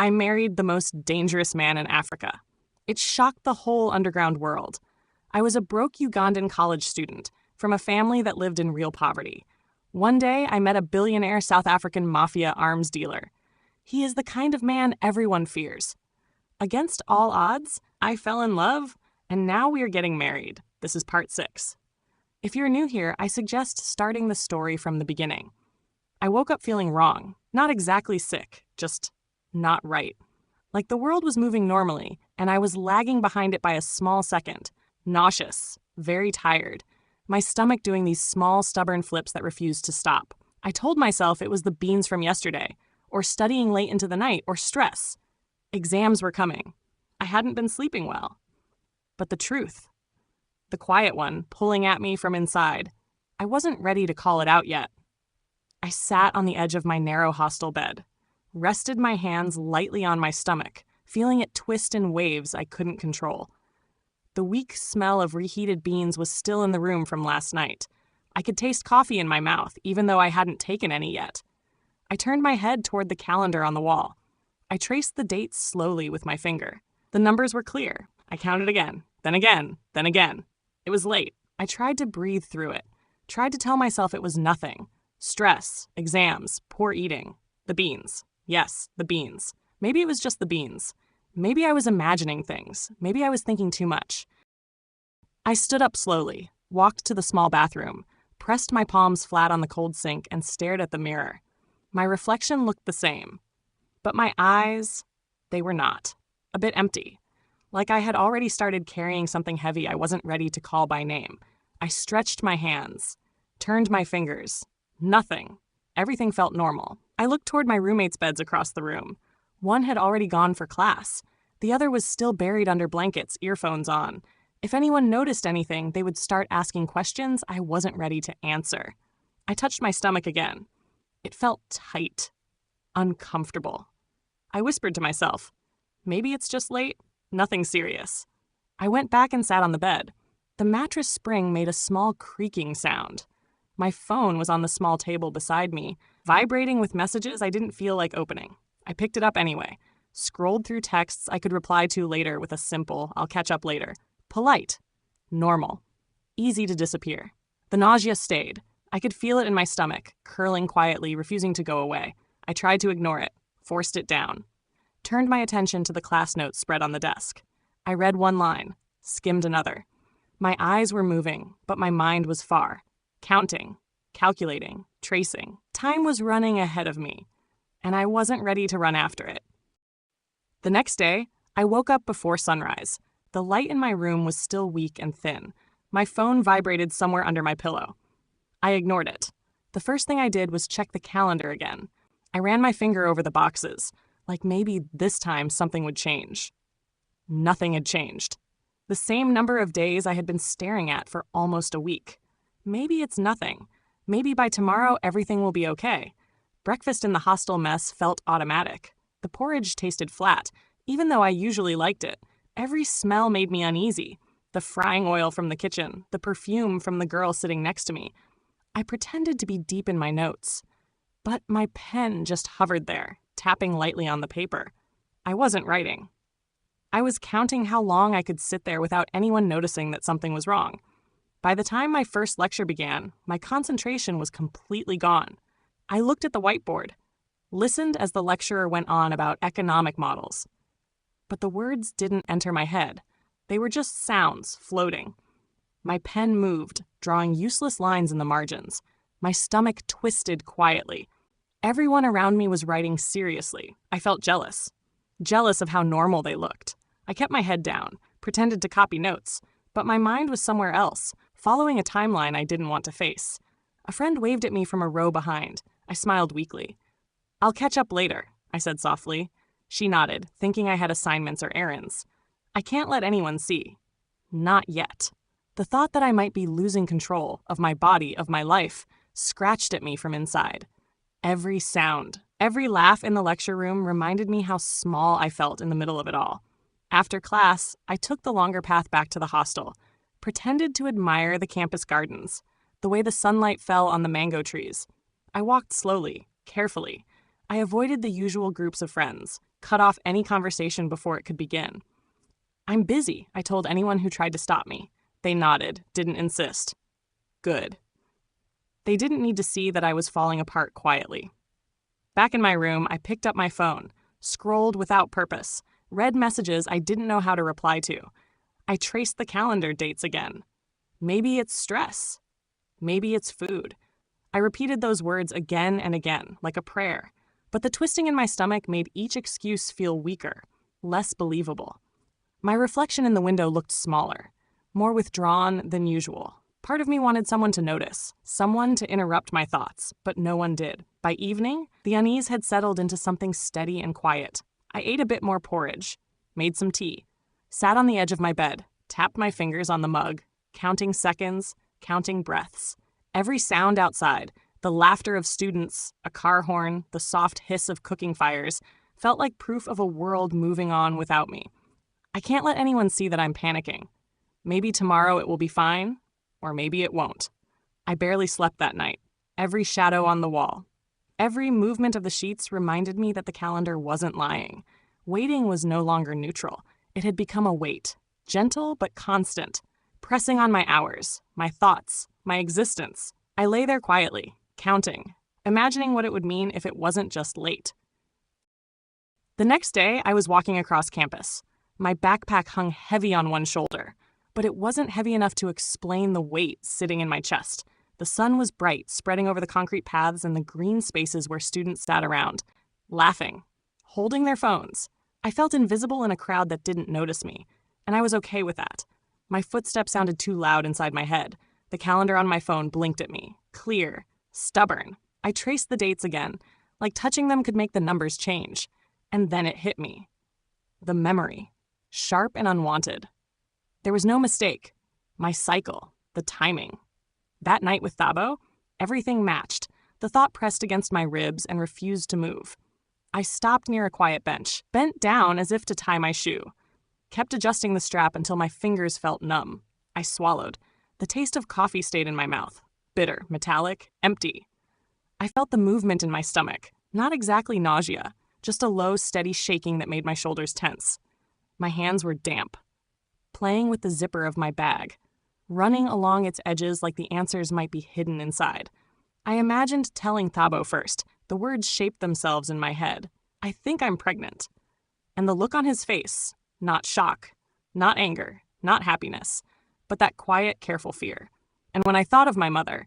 I married the most dangerous man in Africa. It shocked the whole underground world. I was a broke Ugandan college student from a family that lived in real poverty. One day, I met a billionaire South African Mafia arms dealer. He is the kind of man everyone fears. Against all odds, I fell in love, and now we are getting married. This is part 6. If you're new here, I suggest starting the story from the beginning. I woke up feeling wrong, not exactly sick, just not right. Like the world was moving normally, and I was lagging behind it by a small second. Nauseous, very tired. My stomach doing these small, stubborn flips that refused to stop. I told myself it was the beans from yesterday, or studying late into the night, or stress. Exams were coming. I hadn't been sleeping well. But the truth, the quiet one pulling at me from inside, I wasn't ready to call it out yet. I sat on the edge of my narrow hostel bed, rested my hands lightly on my stomach, feeling it twist in waves I couldn't control. The weak smell of reheated beans was still in the room from last night. I could taste coffee in my mouth, even though I hadn't taken any yet. I turned my head toward the calendar on the wall. I traced the dates slowly with my finger. The numbers were clear. I counted again, then again, then again. It was late. I tried to breathe through it, tried to tell myself it was nothing. Stress, exams, poor eating, the beans. Yes, the beans. Maybe it was just the beans. Maybe I was imagining things. Maybe I was thinking too much. I stood up slowly, walked to the small bathroom, pressed my palms flat on the cold sink, and stared at the mirror. My reflection looked the same. But my eyes, they were not. A bit empty. Like I had already started carrying something heavy I wasn't ready to call by name. I stretched my hands, turned my fingers. Nothing. Everything felt normal. I looked toward my roommates' beds across the room. One had already gone for class. The other was still buried under blankets, earphones on. If anyone noticed anything, they would start asking questions I wasn't ready to answer. I touched my stomach again. It felt tight, uncomfortable. I whispered to myself, maybe it's just late, nothing serious. I went back and sat on the bed. The mattress spring made a small creaking sound. My phone was on the small table beside me, vibrating with messages I didn't feel like opening. I picked it up anyway, scrolled through texts I could reply to later with a simple, I'll catch up later. Polite. Normal. Easy to disappear. The nausea stayed. I could feel it in my stomach, curling quietly, refusing to go away. I tried to ignore it, forced it down. Turned my attention to the class notes spread on the desk. I read one line, skimmed another. My eyes were moving, but my mind was far. Counting, calculating, tracing. Time was running ahead of me, and I wasn't ready to run after it. The next day, I woke up before sunrise. The light in my room was still weak and thin. My phone vibrated somewhere under my pillow. I ignored it. The first thing I did was check the calendar again. I ran my finger over the boxes, like maybe this time something would change. Nothing had changed. The same number of days I had been staring at for almost a week. Maybe it's nothing. Maybe by tomorrow everything will be okay. Breakfast in the hostel mess felt automatic. The porridge tasted flat, even though I usually liked it. Every smell made me uneasy. The frying oil from the kitchen, the perfume from the girl sitting next to me. I pretended to be deep in my notes. But my pen just hovered there, tapping lightly on the paper. I wasn't writing. I was counting how long I could sit there without anyone noticing that something was wrong. By the time my first lecture began, my concentration was completely gone. I looked at the whiteboard, listened as the lecturer went on about economic models. But the words didn't enter my head. They were just sounds floating. My pen moved, drawing useless lines in the margins. My stomach twisted quietly. Everyone around me was writing seriously. I felt jealous. Jealous of how normal they looked. I kept my head down, pretended to copy notes, but my mind was somewhere else, following a timeline I didn't want to face. A friend waved at me from a row behind. I smiled weakly. "I'll catch up later," I said softly. She nodded, thinking I had assignments or errands. I can't let anyone see. Not yet. The thought that I might be losing control of my body, of my life, scratched at me from inside. Every sound, every laugh in the lecture room reminded me how small I felt in the middle of it all. After class, I took the longer path back to the hostel, pretended to admire the campus gardens, the way the sunlight fell on the mango trees. I walked slowly, carefully. I avoided the usual groups of friends, cut off any conversation before it could begin. "I'm busy," I told anyone who tried to stop me. They nodded, didn't insist. Good. They didn't need to see that I was falling apart quietly. Back in my room, I picked up my phone, scrolled without purpose, read messages I didn't know how to reply to. I traced the calendar dates again. Maybe it's stress. Maybe it's food. I repeated those words again and again, like a prayer. But the twisting in my stomach made each excuse feel weaker, less believable. My reflection in the window looked smaller, more withdrawn than usual. Part of me wanted someone to notice, someone to interrupt my thoughts, but no one did. By evening, the unease had settled into something steady and quiet. I ate a bit more porridge, made some tea, sat on the edge of my bed, tapped my fingers on the mug, counting seconds, counting breaths. Every sound outside, the laughter of students, a car horn, the soft hiss of cooking fires, felt like proof of a world moving on without me. I can't let anyone see that I'm panicking. Maybe tomorrow it will be fine, or maybe it won't. I barely slept that night. Every shadow on the wall, every movement of the sheets reminded me that the calendar wasn't lying. Waiting was no longer neutral. It had become a weight, gentle but constant, pressing on my hours, my thoughts, my existence. I lay there quietly, counting, imagining what it would mean if it wasn't just late. The next day, I was walking across campus. My backpack hung heavy on one shoulder, but it wasn't heavy enough to explain the weight sitting in my chest. The sun was bright, spreading over the concrete paths and the green spaces where students sat around, laughing, holding their phones. I felt invisible in a crowd that didn't notice me, and I was okay with that. My footsteps sounded too loud inside my head. The calendar on my phone blinked at me, clear, stubborn. I traced the dates again, like touching them could make the numbers change. And then it hit me. The memory, sharp and unwanted. There was no mistake. My cycle, the timing. That night with Thabo, everything matched. The thought pressed against my ribs and refused to move. I stopped near a quiet bench, bent down as if to tie my shoe. Kept adjusting the strap until my fingers felt numb. I swallowed. The taste of coffee stayed in my mouth. Bitter, metallic, empty. I felt the movement in my stomach. Not exactly nausea, just a low, steady shaking that made my shoulders tense. My hands were damp. Playing with the zipper of my bag, running along its edges like the answers might be hidden inside. I imagined telling Thabo first. The words shaped themselves in my head. I think I'm pregnant. And the look on his face, not shock, not anger, not happiness, but that quiet, careful fear. And when I thought of my mother,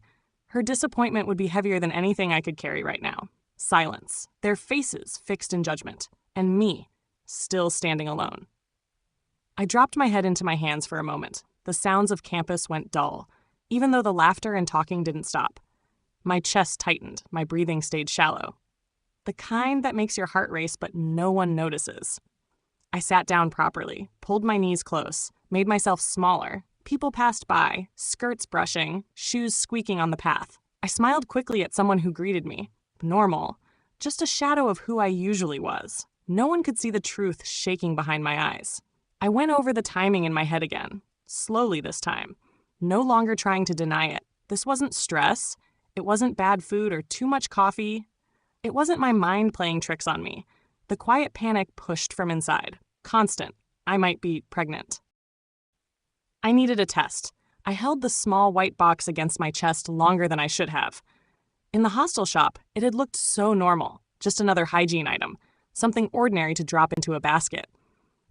her disappointment would be heavier than anything I could carry right now. Silence, their faces fixed in judgment, and me, still standing alone. I dropped my head into my hands for a moment. The sounds of campus went dull, even though the laughter and talking didn't stop. My chest tightened, my breathing stayed shallow. The kind that makes your heart race but no one notices. I sat down properly, pulled my knees close, made myself smaller. People passed by, skirts brushing, shoes squeaking on the path. I smiled quickly at someone who greeted me. Normal, just a shadow of who I usually was. No one could see the truth shaking behind my eyes. I went over the timing in my head again, slowly this time, no longer trying to deny it. This wasn't stress. It wasn't bad food or too much coffee. It wasn't my mind playing tricks on me. The quiet panic pushed from inside. Constant. I might be pregnant. I needed a test. I held the small white box against my chest longer than I should have. In the hostel shop, it had looked so normal, just another hygiene item, something ordinary to drop into a basket.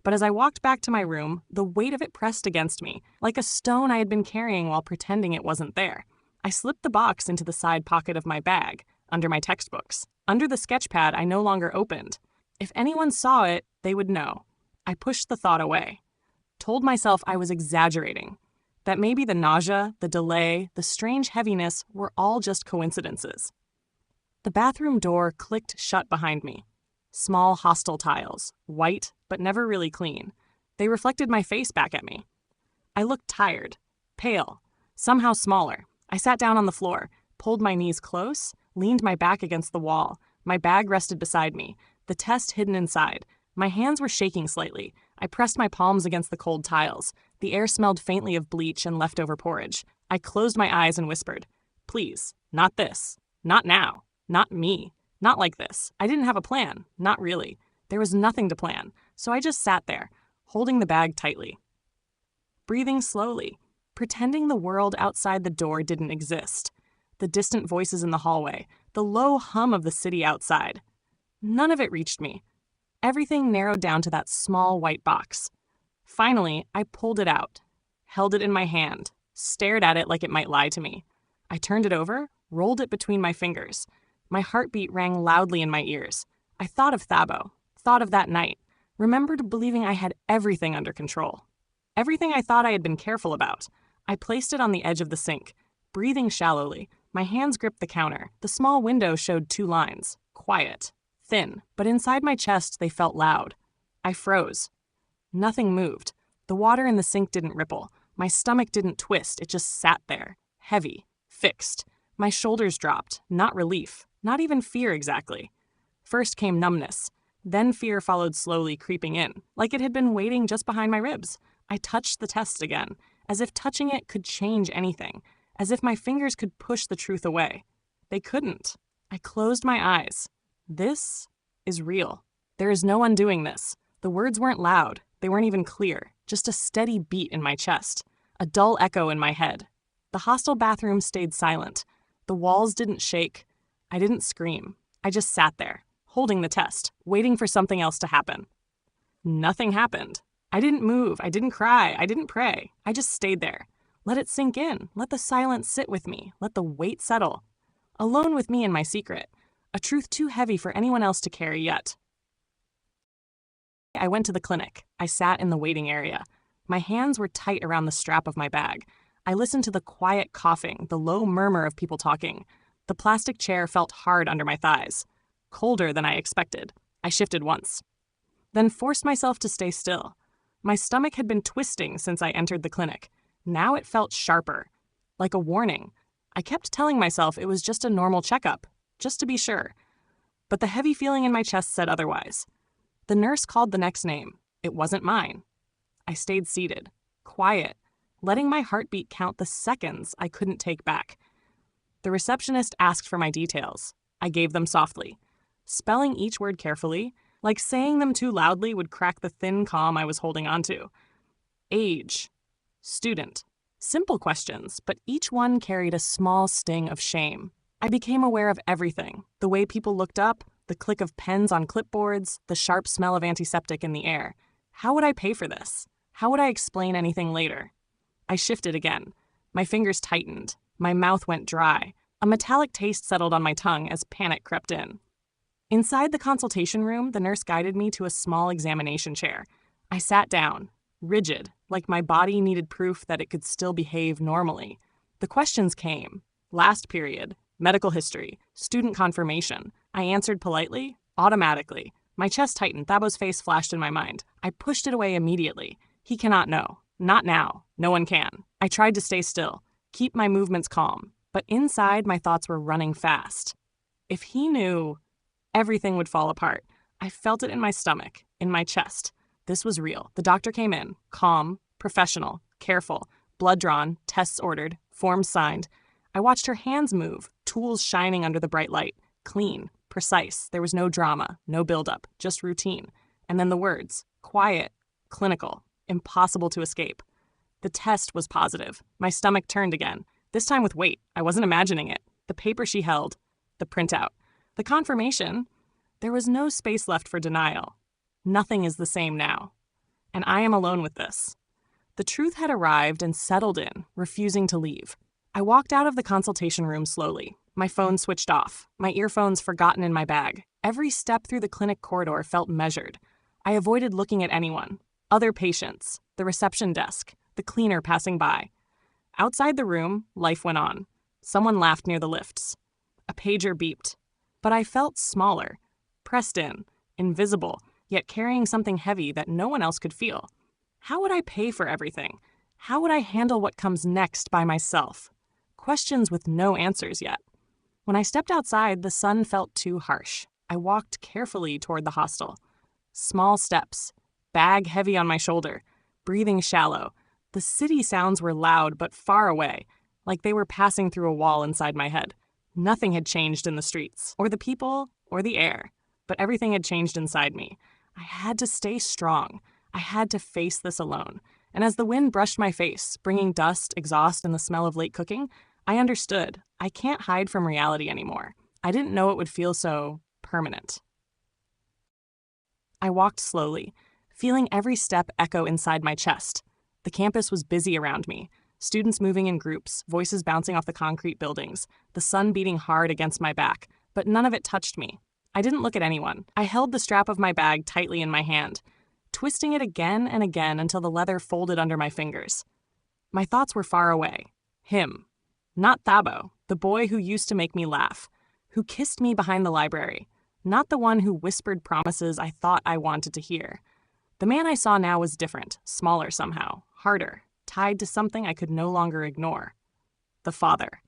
But as I walked back to my room, the weight of it pressed against me, like a stone I had been carrying while pretending it wasn't there. I slipped the box into the side pocket of my bag, under my textbooks. Under the sketchpad I no longer opened. If anyone saw it, they would know. I pushed the thought away. Told myself I was exaggerating. That maybe the nausea, the delay, the strange heaviness were all just coincidences. The bathroom door clicked shut behind me. Small hostel tiles, white but never really clean. They reflected my face back at me. I looked tired, pale, somehow smaller. I sat down on the floor, pulled my knees close, leaned my back against the wall. My bag rested beside me, the test hidden inside. My hands were shaking slightly. I pressed my palms against the cold tiles. The air smelled faintly of bleach and leftover porridge. I closed my eyes and whispered, "Please, not this. Not now. Not me. Not like this. I didn't have a plan. Not really. There was nothing to plan, so I just sat there, holding the bag tightly. Breathing slowly, pretending the world outside the door didn't exist. The distant voices in the hallway, the low hum of the city outside. None of it reached me. Everything narrowed down to that small white box. Finally, I pulled it out, held it in my hand, stared at it like it might lie to me. I turned it over, rolled it between my fingers. My heartbeat rang loudly in my ears. I thought of Thabo, thought of that night, remembered believing I had everything under control. Everything I thought I had been careful about. I placed it on the edge of the sink, breathing shallowly. My hands gripped the counter. The small window showed 2 lines, quiet, thin, but inside my chest they felt loud. I froze. Nothing moved. The water in the sink didn't ripple. My stomach didn't twist. It just sat there, heavy, fixed. My shoulders dropped, not relief, not even fear exactly. First came numbness. Then fear followed slowly, creeping in, like it had been waiting just behind my ribs. I touched the test again, as if touching it could change anything, as if my fingers could push the truth away. They couldn't. I closed my eyes. This is real. There is no undoing this. The words weren't loud. They weren't even clear. Just a steady beat in my chest, a dull echo in my head. The hostel bathroom stayed silent. The walls didn't shake. I didn't scream. I just sat there, holding the test, waiting for something else to happen. Nothing happened. I didn't move. I didn't cry. I didn't pray. I just stayed there. Let it sink in. Let the silence sit with me. Let the weight settle. Alone with me and my secret. A truth too heavy for anyone else to carry yet. I went to the clinic. I sat in the waiting area. My hands were tight around the strap of my bag. I listened to the quiet coughing, the low murmur of people talking. The plastic chair felt hard under my thighs. Colder than I expected. I shifted once. Then forced myself to stay still. My stomach had been twisting since I entered the clinic. Now it felt sharper, like a warning. I kept telling myself it was just a normal checkup, just to be sure. But the heavy feeling in my chest said otherwise. The nurse called the next name. It wasn't mine. I stayed seated, quiet, letting my heartbeat count the seconds I couldn't take back. The receptionist asked for my details. I gave them softly, spelling each word carefully, like saying them too loudly would crack the thin calm I was holding onto. Age. Student. Simple questions, but each one carried a small sting of shame. I became aware of everything. The way people looked up, the click of pens on clipboards, the sharp smell of antiseptic in the air. How would I pay for this? How would I explain anything later? I shifted again. My fingers tightened. My mouth went dry. A metallic taste settled on my tongue as panic crept in. Inside the consultation room, the nurse guided me to a small examination chair. I sat down, rigid, like my body needed proof that it could still behave normally. The questions came. Last period, medical history, student confirmation. I answered politely, automatically. My chest tightened. Thabo's face flashed in my mind. I pushed it away immediately. He cannot know. Not now. No one can. I tried to stay still, keep my movements calm, but inside my thoughts were running fast. If he knew, everything would fall apart. I felt it in my stomach, in my chest. This was real. The doctor came in, calm, professional, careful, blood drawn, tests ordered, forms signed. I watched her hands move, tools shining under the bright light, clean, precise. There was no drama, no buildup, just routine. And then the words, quiet, clinical, impossible to escape. The test was positive. My stomach turned again, this time with weight. I wasn't imagining it. The paper she held, the printout. The confirmation, there was no space left for denial. Nothing is the same now. And I am alone with this. The truth had arrived and settled in, refusing to leave. I walked out of the consultation room slowly. My phone switched off, my earphones forgotten in my bag. Every step through the clinic corridor felt measured. I avoided looking at anyone. Other patients, the reception desk, the cleaner passing by. Outside the room, life went on. Someone laughed near the lifts. A pager beeped. But I felt smaller, pressed in, invisible, yet carrying something heavy that no one else could feel. How would I pay for everything? How would I handle what comes next by myself? Questions with no answers yet. When I stepped outside, the sun felt too harsh. I walked carefully toward the hostel. Small steps, bag heavy on my shoulder, breathing shallow. The city sounds were loud but far away, like they were passing through a wall inside my head. Nothing had changed in the streets, or the people, or the air, but everything had changed inside me. I had to stay strong. I had to face this alone. And as the wind brushed my face, bringing dust, exhaust, and the smell of late cooking, I understood. I can't hide from reality anymore. I didn't know it would feel so permanent. I walked slowly, feeling every step echo inside my chest. The campus was busy around me, students moving in groups, voices bouncing off the concrete buildings, the sun beating hard against my back, but none of it touched me. I didn't look at anyone. I held the strap of my bag tightly in my hand, twisting it again and again until the leather folded under my fingers. My thoughts were far away. Him. Not Thabo, the boy who used to make me laugh, who kissed me behind the library, not the one who whispered promises I thought I wanted to hear. The man I saw now was different, smaller somehow, harder, tied to something I could no longer ignore. The father.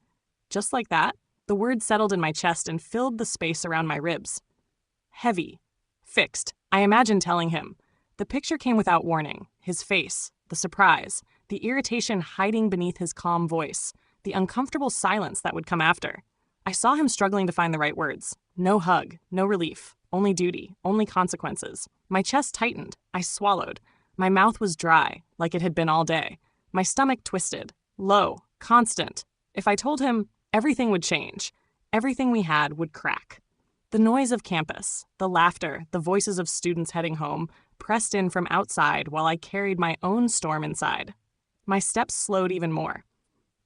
Just like that, the word settled in my chest and filled the space around my ribs. Heavy. Fixed. I imagined telling him. The picture came without warning. His face, the surprise, the irritation hiding beneath his calm voice, the uncomfortable silence that would come after. I saw him struggling to find the right words. No hug, no relief, only duty, only consequences. My chest tightened. I swallowed. My mouth was dry, like it had been all day. My stomach twisted. Low, constant. If I told him, everything would change. Everything we had would crack. The noise of campus, the laughter, the voices of students heading home, pressed in from outside while I carried my own storm inside. My steps slowed even more.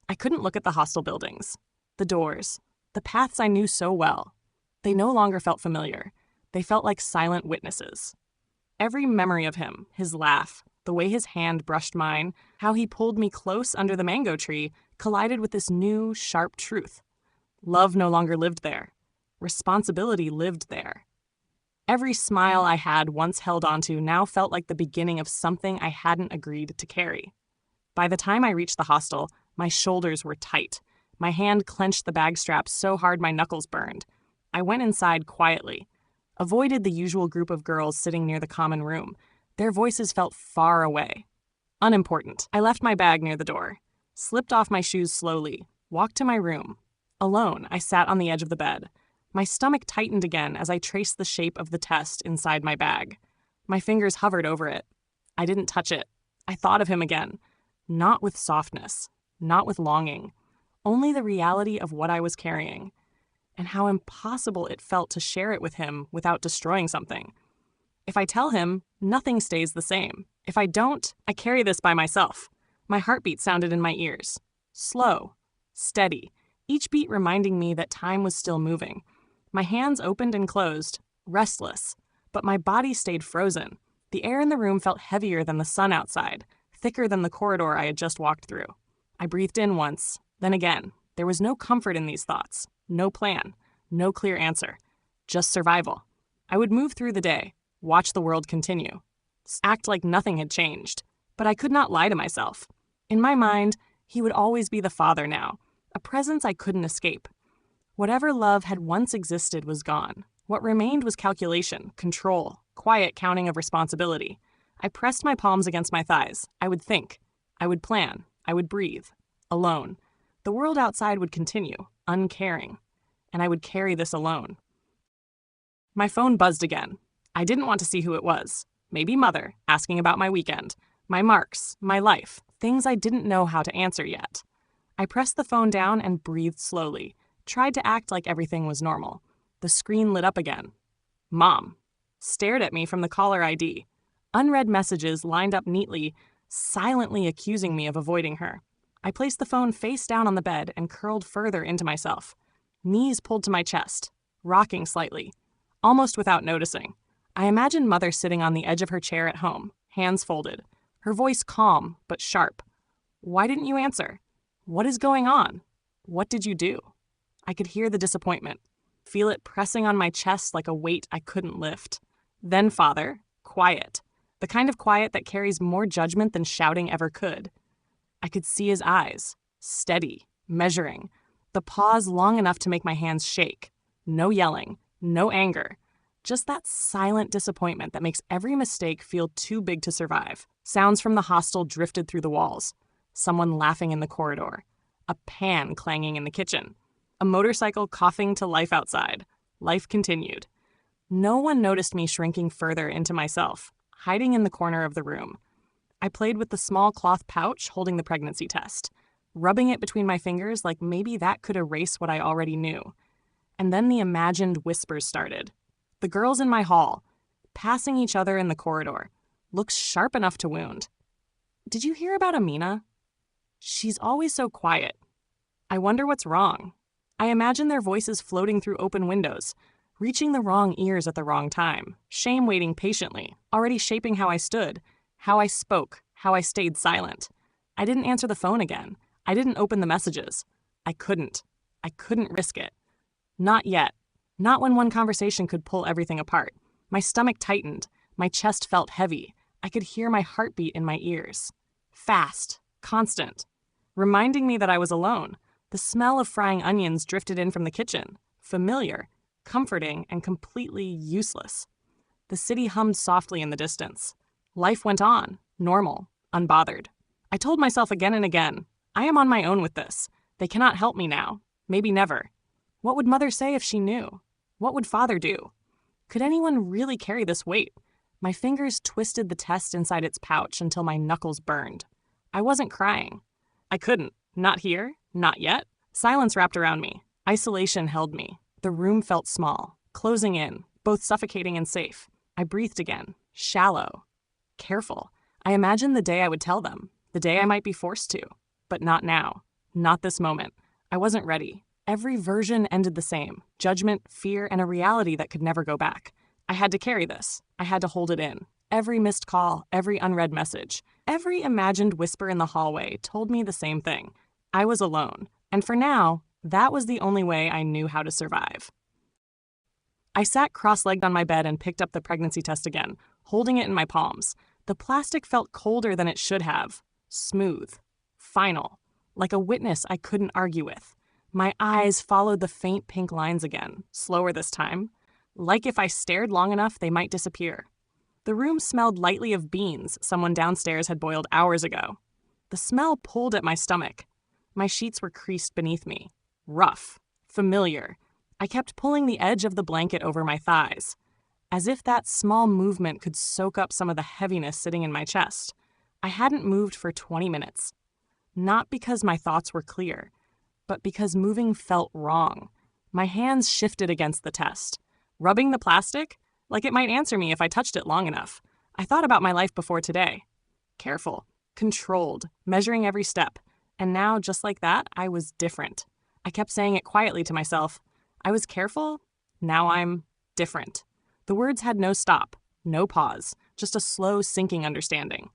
I couldn't look at the hostel buildings, the doors, the paths I knew so well. They no longer felt familiar. They felt like silent witnesses. Every memory of him, his laugh, the way his hand brushed mine, how he pulled me close under the mango tree, collided with this new, sharp truth. Love no longer lived there. Responsibility lived there. Every smile I had once held onto now felt like the beginning of something I hadn't agreed to carry. By the time I reached the hostel, my shoulders were tight. My hand clenched the bag strap so hard my knuckles burned. I went inside quietly, avoided the usual group of girls sitting near the common room. Their voices felt far away. Unimportant. I left my bag near the door, slipped off my shoes slowly, walked to my room. Alone, I sat on the edge of the bed. My stomach tightened again as I traced the shape of the test inside my bag. My fingers hovered over it. I didn't touch it. I thought of him again. Not with softness, not with longing, only the reality of what I was carrying, and how impossible it felt to share it with him without destroying something. If I tell him, nothing stays the same. If I don't, I carry this by myself. My heartbeat sounded in my ears. Slow, steady, each beat reminding me that time was still moving. My hands opened and closed, restless, but my body stayed frozen. The air in the room felt heavier than the sun outside, thicker than the corridor I had just walked through. I breathed in once, then again. There was no comfort in these thoughts, no plan, no clear answer, just survival. I would move through the day, watch the world continue, act like nothing had changed. But I could not lie to myself. In my mind, he would always be the father now, a presence I couldn't escape. Whatever love had once existed was gone. What remained was calculation, control, quiet counting of responsibility. I pressed my palms against my thighs. I would think. I would plan. I would breathe. Alone. The world outside would continue, uncaring. And I would carry this alone. My phone buzzed again. I didn't want to see who it was. Maybe Mother, asking about my weekend, my marks, my life, things I didn't know how to answer yet. I pressed the phone down and breathed slowly, tried to act like everything was normal. The screen lit up again. Mom stared at me from the caller ID. Unread messages lined up neatly, silently accusing me of avoiding her. I placed the phone face down on the bed and curled further into myself. Knees pulled to my chest, rocking slightly, almost without noticing. I imagined Mother sitting on the edge of her chair at home, hands folded, her voice calm but sharp. Why didn't you answer? What is going on? What did you do? I could hear the disappointment, feel it pressing on my chest like a weight I couldn't lift. Then Father, quiet, the kind of quiet that carries more judgment than shouting ever could. I could see his eyes, steady, measuring, the pause long enough to make my hands shake. No yelling, no anger, just that silent disappointment that makes every mistake feel too big to survive. Sounds from the hostel drifted through the walls. Someone laughing in the corridor. A pan clanging in the kitchen. A motorcycle coughing to life outside. Life continued. No one noticed me shrinking further into myself, hiding in the corner of the room. I played with the small cloth pouch holding the pregnancy test, rubbing it between my fingers like maybe that could erase what I already knew. And then the imagined whispers started. The girls in my hall, passing each other in the corridor, looks sharp enough to wound. Did you hear about AMINA? She's always so quiet. I wonder what's wrong. I imagine their voices floating through open windows, reaching the wrong ears at the wrong time, shame waiting patiently, already shaping how I stood, how I spoke, how I stayed silent. I didn't answer the phone again. I didn't open the messages. I couldn't. I couldn't risk it. Not yet. Not when one conversation could pull everything apart. My stomach tightened. My chest felt heavy. I could hear my heartbeat in my ears. Fast. Constant. Reminding me that I was alone. The smell of frying onions drifted in from the kitchen. Familiar. Comforting and completely useless. The city hummed softly in the distance. Life went on. Normal. Unbothered. I told myself again and again, I am on my own with this. They cannot help me now. Maybe never. What would Mother say if she knew? What would Father do? Could anyone really carry this weight? My fingers twisted the test inside its pouch until my knuckles burned. I wasn't crying. I couldn't. Not here. Not yet. Silence wrapped around me. Isolation held me. The room felt small, closing in, both suffocating and safe. I breathed again. Shallow. Careful. I imagined the day I would tell them. The day I might be forced to. But not now. Not this moment. I wasn't ready. Every version ended the same. Judgment, fear, and a reality that could never go back. I had to carry this. I had to hold it in. Every missed call, every unread message, every imagined whisper in the hallway told me the same thing. I was alone. And for now, that was the only way I knew how to survive. I sat cross-legged on my bed and picked up the pregnancy test again, holding it in my palms. The plastic felt colder than it should have. Smooth. Final. Like a witness I couldn't argue with. My eyes followed the faint pink lines again, slower this time. Like if I stared long enough, they might disappear. The room smelled lightly of beans someone downstairs had boiled hours ago. The smell pulled at my stomach. My sheets were creased beneath me. Rough. Familiar. I kept pulling the edge of the blanket over my thighs, as if that small movement could soak up some of the heaviness sitting in my chest. I hadn't moved for 20 minutes. Not because my thoughts were clear, but because moving felt wrong. My hands shifted against the test. Rubbing the plastic? Like it might answer me if I touched it long enough. I thought about my life before today. Careful. Controlled. Measuring every step. And now, just like that, I was different. I kept saying it quietly to myself. I was careful. Now I'm different. The words had no stop, no pause, just a slow sinking understanding.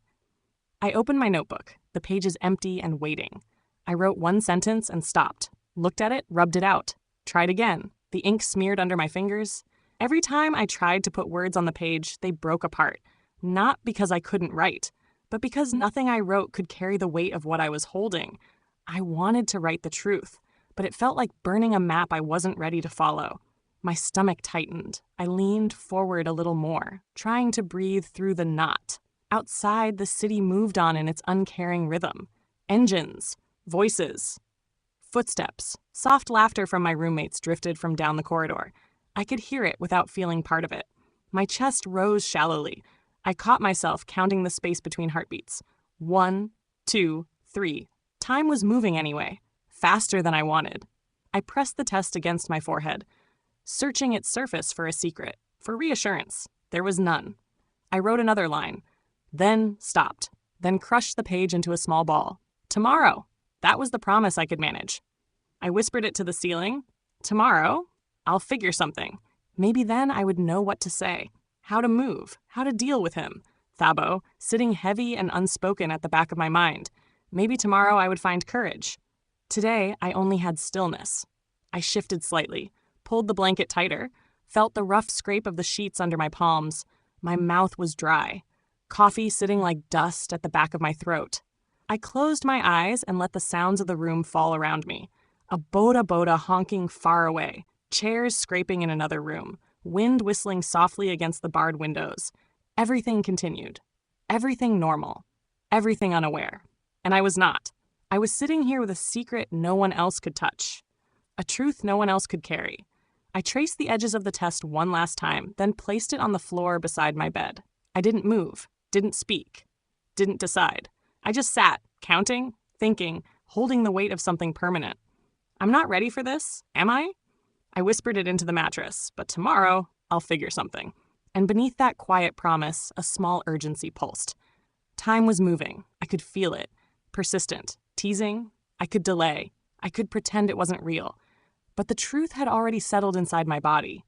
I opened my notebook, the pages empty and waiting. I wrote one sentence and stopped, looked at it, rubbed it out, tried again. The ink smeared under my fingers. Every time I tried to put words on the page, they broke apart. Not because I couldn't write, but because nothing I wrote could carry the weight of what I was holding. I wanted to write the truth, but it felt like burning a map I wasn't ready to follow. My stomach tightened. I leaned forward a little more, trying to breathe through the knot. Outside, the city moved on in its uncaring rhythm. Engines, voices, footsteps, soft laughter from my roommates drifted from down the corridor. I could hear it without feeling part of it. My chest rose shallowly. I caught myself counting the space between heartbeats. 1, 2, 3. Time was moving anyway, faster than I wanted. I pressed the test against my forehead, searching its surface for a secret, for reassurance. There was none. I wrote another line, then stopped, then crushed the page into a small ball. Tomorrow. That was the promise I could manage. I whispered it to the ceiling. Tomorrow, I'll figure something. Maybe then I would know what to say, how to move, how to deal with him. Thabo, sitting heavy and unspoken at the back of my mind. Maybe tomorrow I would find courage. Today, I only had stillness. I shifted slightly, pulled the blanket tighter, felt the rough scrape of the sheets under my palms. My mouth was dry, coffee sitting like dust at the back of my throat. I closed my eyes and let the sounds of the room fall around me. A boda honking far away, chairs scraping in another room, wind whistling softly against the barred windows. Everything continued. Everything normal. Everything unaware. And I was not. I was sitting here with a secret no one else could touch. A truth no one else could carry. I traced the edges of the test one last time, then placed it on the floor beside my bed. I didn't move, didn't speak, didn't decide. I just sat, counting, thinking, holding the weight of something permanent. I'm not ready for this, am I? I whispered it into the mattress, but tomorrow I'll figure something. And beneath that quiet promise, a small urgency pulsed. Time was moving. I could feel it. Persistent, teasing. I could delay. I could pretend it wasn't real. But the truth had already settled inside my body.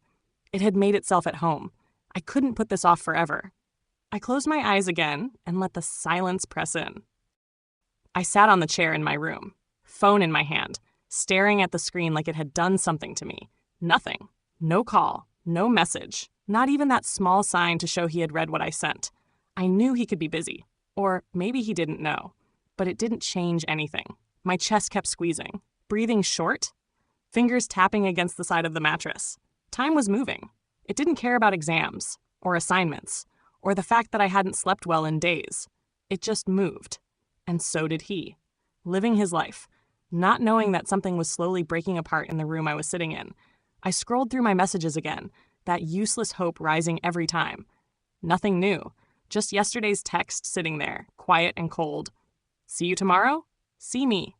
It had made itself at home. I couldn't put this off forever. I closed my eyes again and let the silence press in. I sat on the chair in my room, phone in my hand, staring at the screen like it had done something to me. Nothing. No call. No message. Not even that small sign to show he had read what I sent. I knew he could be busy. Or maybe he didn't know. But it didn't change anything. My chest kept squeezing. Breathing short. Fingers tapping against the side of the mattress. Time was moving. It didn't care about exams, or assignments, or the fact that I hadn't slept well in days. It just moved. And so did he. Living his life, not knowing that something was slowly breaking apart in the room I was sitting in. I scrolled through my messages again, that useless hope rising every time. Nothing new. Just yesterday's text sitting there, quiet and cold. See you tomorrow? See me.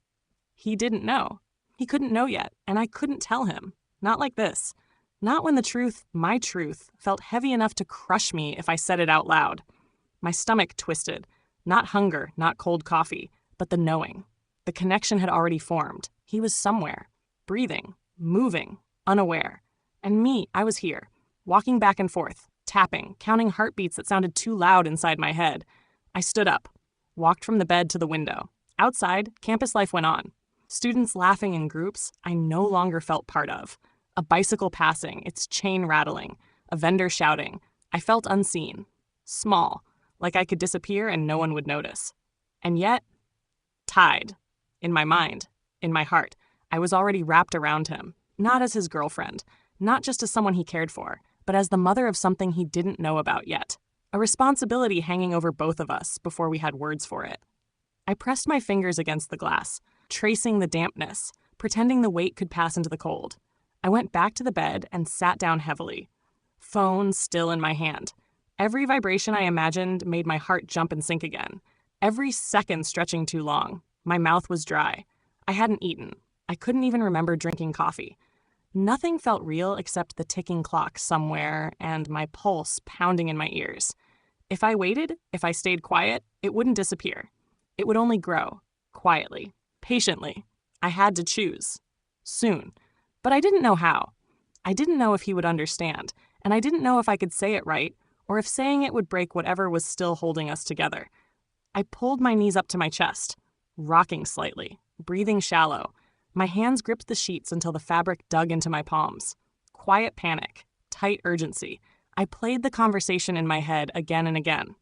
He didn't know. He couldn't know yet, and I couldn't tell him. Not like this. Not when the truth, my truth, felt heavy enough to crush me if I said it out loud. My stomach twisted. Not hunger, not cold coffee, but the knowing. The connection had already formed. He was somewhere. Breathing. Moving. Unaware. And me, I was here. Walking back and forth. Tapping. Counting heartbeats that sounded too loud inside my head. I stood up. Walked from the bed to the window. Outside, campus life went on. Students laughing in groups I no longer felt part of. A bicycle passing, its chain rattling. A vendor shouting. I felt unseen. Small. Like I could disappear and no one would notice. And yet, tied. In my mind. In my heart. I was already wrapped around him. Not as his girlfriend. Not just as someone he cared for. But as the mother of something he didn't know about yet. A responsibility hanging over both of us before we had words for it. I pressed my fingers against the glass, tracing the dampness, pretending the weight could pass into the cold. I went back to the bed and sat down heavily. Phone still in my hand. Every vibration I imagined made my heart jump and sink again. Every second stretching too long. My mouth was dry. I hadn't eaten. I couldn't even remember drinking coffee. Nothing felt real except the ticking clock somewhere and my pulse pounding in my ears. If I waited, if I stayed quiet, it wouldn't disappear. It would only grow. Quietly. Patiently. I had to choose. Soon. But I didn't know how. I didn't know if he would understand, and I didn't know if I could say it right, or if saying it would break whatever was still holding us together. I pulled my knees up to my chest, rocking slightly, breathing shallow. My hands gripped the sheets until the fabric dug into my palms. Quiet panic, tight urgency. I played the conversation in my head again and again,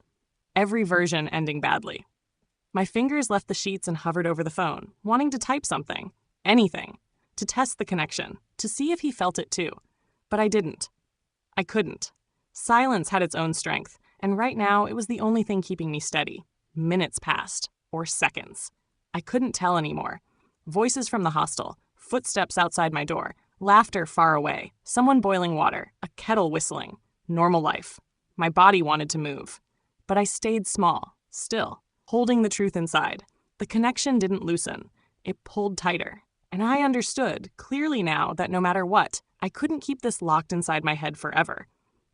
every version ending badly. My fingers left the sheets and hovered over the phone, wanting to type something, anything, to test the connection, to see if he felt it too. But I didn't. I couldn't. Silence had its own strength, and right now it was the only thing keeping me steady. Minutes passed, or seconds. I couldn't tell anymore. Voices from the hostel, footsteps outside my door, laughter far away, someone boiling water, a kettle whistling. Normal life. My body wanted to move. But I stayed small, still, holding the truth inside. The connection didn't loosen. It pulled tighter. And I understood, clearly now, that no matter what, I couldn't keep this locked inside my head forever.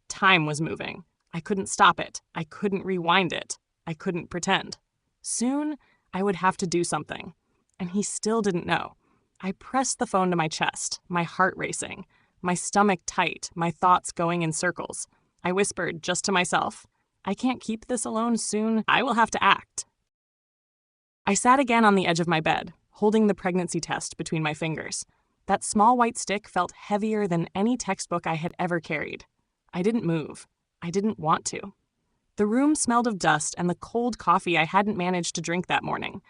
Time was moving. I couldn't stop it. I couldn't rewind it. I couldn't pretend. Soon, I would have to do something. And he still didn't know. I pressed the phone to my chest, my heart racing, my stomach tight, my thoughts going in circles. I whispered, just to myself, I can't keep this alone soon. I will have to act. I sat again on the edge of my bed, holding the pregnancy test between my fingers. That small white stick felt heavier than any textbook I had ever carried. I didn't move. I didn't want to. The room smelled of dust and the cold coffee I hadn't managed to drink that morning.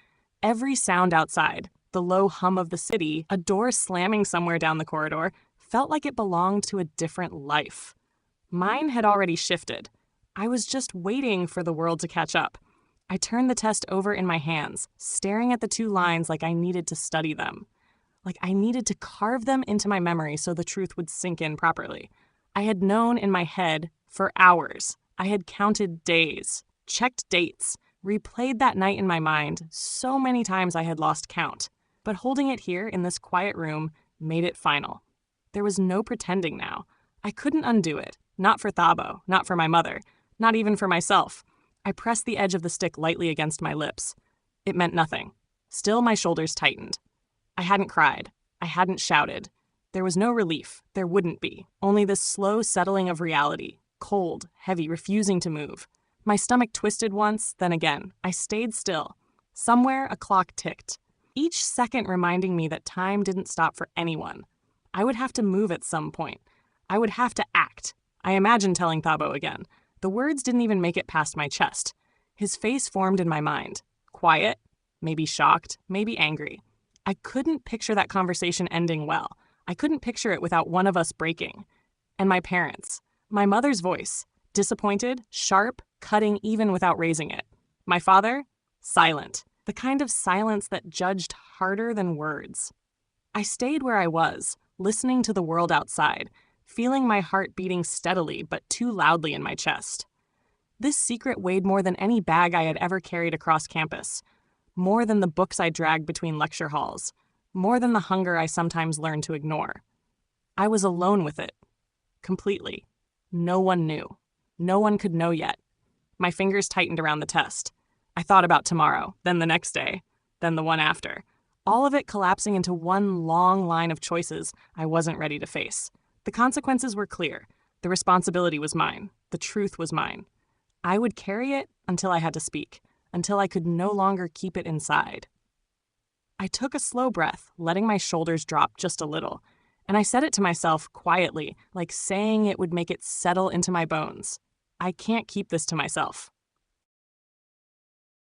Every sound outside, the low hum of the city, a door slamming somewhere down the corridor, felt like it belonged to a different life. Mine had already shifted. I was just waiting for the world to catch up. I turned the test over in my hands, staring at the two lines like I needed to study them. like I needed to carve them into my memory so the truth would sink in properly. I had known in my head for hours. I had counted days, checked dates, replayed that night in my mind so many times I had lost count. But holding it here in this quiet room made it final. There was no pretending now. I couldn't undo it. Not for Thabo, not for my mother, not even for myself. I pressed the edge of the stick lightly against my lips. It meant nothing. Still, my shoulders tightened. I hadn't cried. I hadn't shouted. There was no relief. There wouldn't be. Only this slow settling of reality. Cold, heavy, refusing to move. My stomach twisted once, then again. I stayed still. Somewhere, a clock ticked. Each second reminding me that time didn't stop for anyone. I would have to move at some point. I would have to act. I imagined telling Thabo again. The words didn't even make it past my chest. His face formed in my mind. Quiet, maybe shocked, maybe angry. I couldn't picture that conversation ending well. I couldn't picture it without one of us breaking. And my parents. My mother's voice. Disappointed, sharp, cutting even without raising it. My father? Silent. The kind of silence that judged harder than words. I stayed where I was, listening to the world outside, feeling my heart beating steadily but too loudly in my chest. This secret weighed more than any bag I had ever carried across campus, more than the books I dragged between lecture halls, more than the hunger I sometimes learned to ignore. I was alone with it. Completely. No one knew. No one could know yet. My fingers tightened around the test. I thought about tomorrow, then the next day, then the one after. All of it collapsing into one long line of choices I wasn't ready to face. The consequences were clear. The responsibility was mine. The truth was mine. I would carry it until I had to speak, until I could no longer keep it inside. I took a slow breath, letting my shoulders drop just a little, and I said it to myself quietly, like saying it would make it settle into my bones. I can't keep this to myself.